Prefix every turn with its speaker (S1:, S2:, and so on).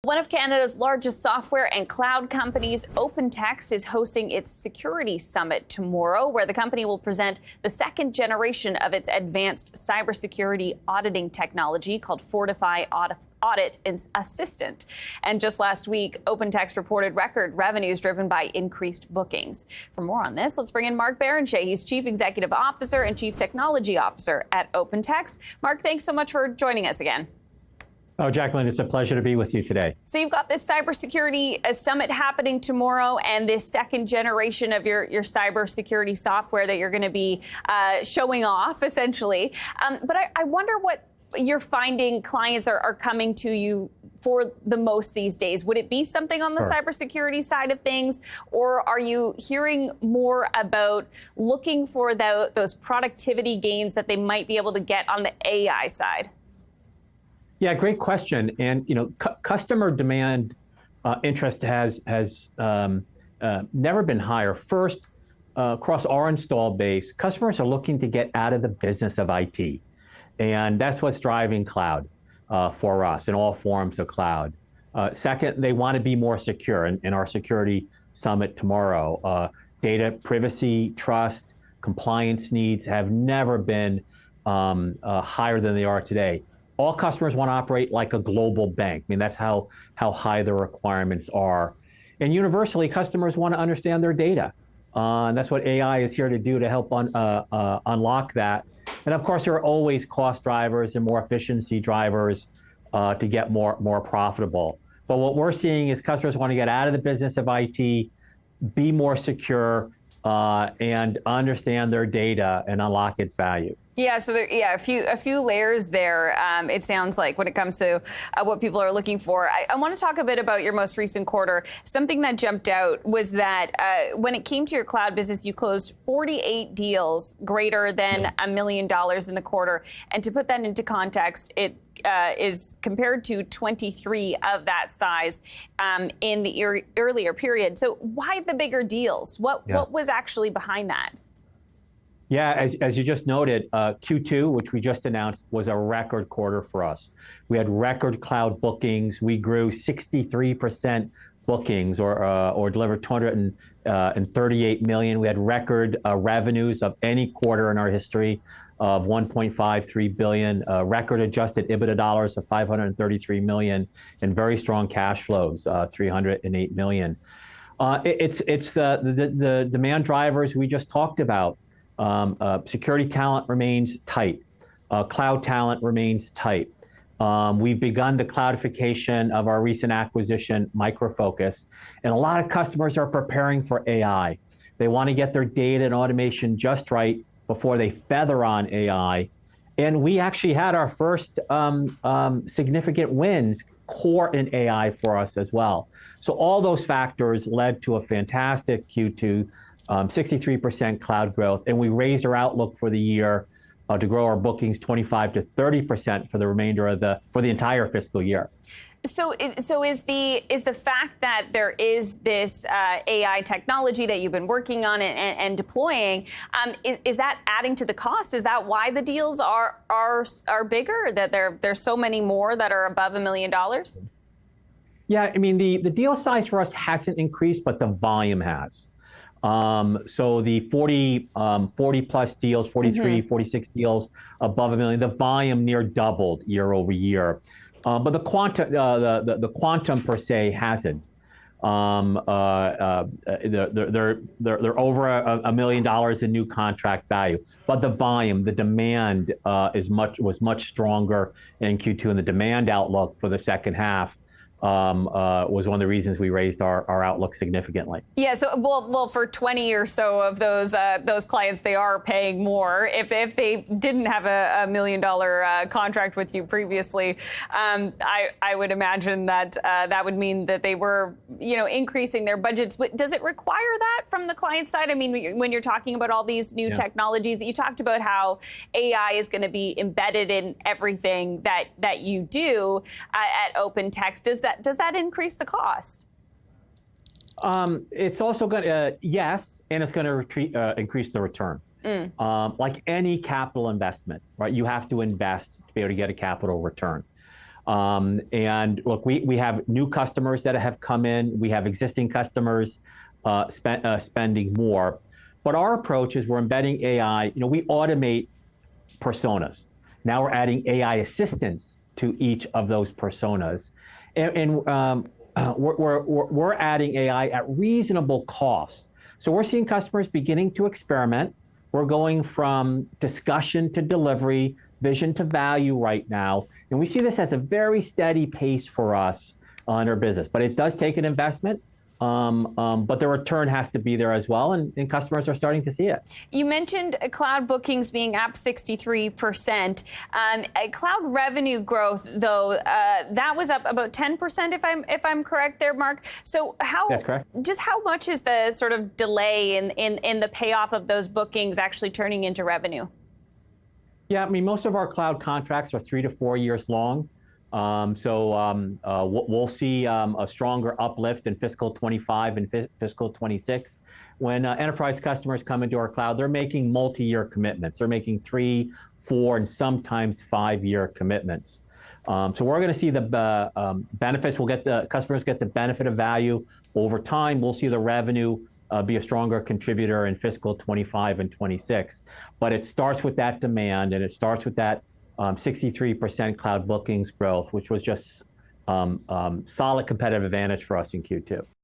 S1: One of Canada's largest software and cloud companies, OpenText, is hosting its Security Summit tomorrow, where the company will present the second generation of its advanced cybersecurity auditing technology called Fortify Audit Assistant. And just last week, OpenText reported record revenues driven by increased bookings. For more on this, let's bring in Mark Barrenechea. He's Chief Executive Officer and Chief Technology Officer at OpenText. Mark, thanks so much for joining us again.
S2: Oh, Jacqueline, it's a pleasure to be with you today.
S1: So you've got this cybersecurity summit happening tomorrow, and this second generation of your cybersecurity software that you're going to be showing off, essentially. But I wonder what you're finding clients are coming to you for the most these days. Would it be something on the cybersecurity side of things, or are you hearing more about looking for those productivity gains that they might be able to get on the AI side?
S2: Yeah, great question. And customer demand interest has never been higher. First, across our install base, customers are looking to get out of the business of IT, and that's what's driving cloud for us in all forms of cloud. Second, they want to be more secure. In our security summit tomorrow, data privacy, trust, compliance needs have never been higher than they are today. All customers want to operate like a global bank. I mean, that's how high the requirements are. And universally, customers want to understand their data. And that's what AI is here to do, to help unlock that. And of course, there are always cost drivers and more efficiency drivers to get more profitable. But what we're seeing is customers want to get out of the business of IT, be more secure, and understand their data and unlock its value.
S1: Yeah, so a few layers there. It sounds like when it comes to what people are looking for. I want to talk a bit about your most recent quarter. Something that jumped out was that when it came to your cloud business, you closed 48 deals greater than $1 million in the quarter. And to put that into context, it is compared to 23 of that size in the earlier period. So why the bigger deals? What was actually behind that?
S2: Yeah, as you just noted, Q2, which we just announced, was a record quarter for us. We had record cloud bookings. We grew 63% bookings, or delivered $238 million. We had record revenues of any quarter in our history of $1.53 billion, record adjusted EBITDA dollars of $533 million, and very strong cash flows, $308 million. It's the demand drivers we just talked about. Security talent remains tight. Cloud talent remains tight. We've begun the cloudification of our recent acquisition, Micro Focus, and a lot of customers are preparing for AI. They want to get their data and automation just right before they feather on AI. And we actually had our first significant wins, core in AI for us as well. So all those factors led to a fantastic Q2. 63% cloud growth, and we raised our outlook for the year to grow our bookings 25 to 30% for the remainder of the entire fiscal year.
S1: So is the fact that there is this AI technology that you've been working on and deploying, is that adding to the cost? Is that why the deals are bigger? That there's so many more that are above $1 million?
S2: Yeah, I mean the deal size for us hasn't increased, but the volume has. So the 40 plus deals, 43, 46 deals above $1 million, the volume near doubled year over year. But the quantum per se hasn't. They're over $1 million in new contract value. But the volume, the demand was much stronger in Q2, and the demand outlook for the second half was one of the reasons we raised our outlook significantly. Yeah,
S1: so well, for 20 or so of those clients, they are paying more. If they didn't have a $1 million contract with you previously, I would imagine that that would mean that they were, increasing their budgets. Does it require that from the client side? I mean, when you're talking about all these new technologies, you talked about how AI is going to be embedded in everything that you do at OpenText. Does that increase the cost?
S2: It's also going to, yes, and it's going to increase the return. Like any capital investment, right? You have to invest to be able to get a capital return. And look, we have new customers that have come in. We have existing customers spending more. But our approach is we're embedding AI. We automate personas. Now we're adding AI assistants to each of those personas. And we're adding AI at reasonable cost. So we're seeing customers beginning to experiment. We're going from discussion to delivery, vision to value right now. And we see this as a very steady pace for us on our business. But it does take an investment. But the return has to be there as well, and customers are starting to see it. You
S1: mentioned cloud bookings being up 63%. Cloud revenue growth, though, that was up about 10%, if I'm correct there, Mark. So
S2: That's correct.
S1: Just how much is the sort of delay in the payoff of those bookings actually turning into revenue?
S2: Yeah, I mean, most of our cloud contracts are 3 to 4 years long. We'll see a stronger uplift in fiscal 25 and fiscal 26. When enterprise customers come into our cloud, they're making multi-year commitments. They're making 3, 4, and sometimes 5-year commitments. So we're going to see the benefits. Customers get the benefit of value over time. We'll see the revenue be a stronger contributor in fiscal 25 and 26. But it starts with that demand, and it starts with that 63% cloud bookings growth, which was just solid competitive advantage for us in Q2.